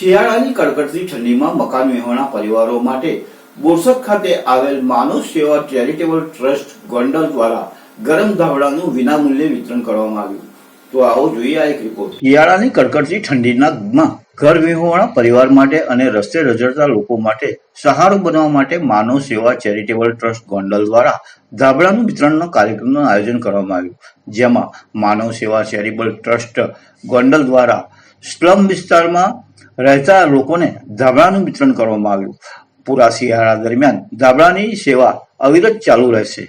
શિયાળાની કડકડતી ઠંડીમાં મકાન વિહોણા પરિવારો માટે બોરસદ ખાતે આવેલ માનવ સેવા ચેરિટેબલ ટ્રસ્ટ ગોંડલ દ્વારા ગરમ ધાબળાનું વિનામૂલ્યે વિતરણ કરવામાં આવ્યું. તો આવો જોઈએ આ એક રિપોર્ટ. શિયાળાની કડકડતી ઠંડીના ઘર વિહોણા પરિવાર માટે અને રસ્તે રઝળતા લોકો માટે સહારો બનવા માટે માનવ સેવા ચેરિટેબલ ટ્રસ્ટ ગોંડલ દ્વારા ધાબળાનું વિતરણનો કાર્યક્રમનું આયોજન કરવામાં આવ્યું, જેમાં માનવ સેવા ચેરિટેબલ ટ્રસ્ટ ગોંડલ દ્વારા સ્લમ વિસ્તારમાં રહેતા લોકોને ધાબળાનું વિતરણ કરવામાં આવ્યું. પૂરા શિયાળા દરમિયાન ધાબળાની સેવા અવિરત ચાલુ રહેશે.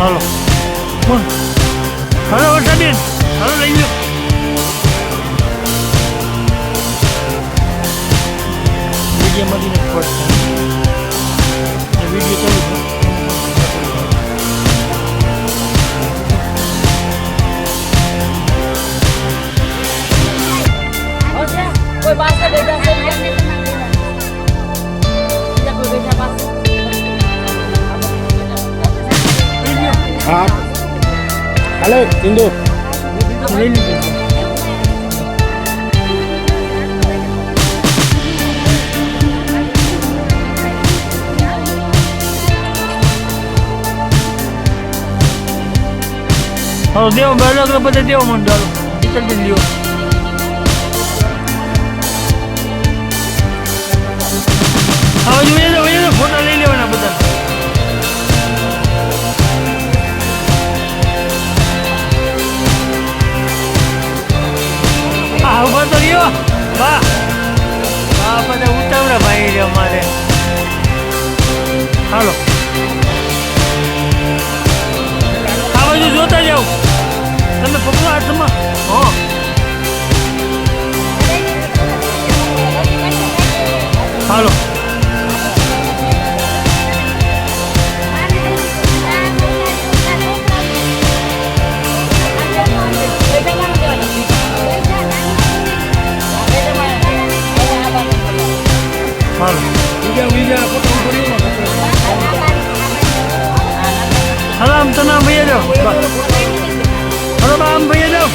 Halo. Halo Sabin. Halo Lanjut. Video mati nak buat. Video चालू. Oke, kowe bahasa beda sih. Ya kowe beda bahasa. हाँ हेलो सिंधु ले लीजिए हाँ देव बैठा कर पता देव मन डालो टिकट दे लियो हाँ ये फोटो ले लियो ना पता ઉભા તો રહ્યો વાહ વાહ બધા ઉતાવળા ભાઈ છે અમારે. હાલો આ બાજુ જોતા જાઓ તમે પકડો હાથમાં. હાલો Salam tenang भैया जाओ. Halo bang भैया जाओ.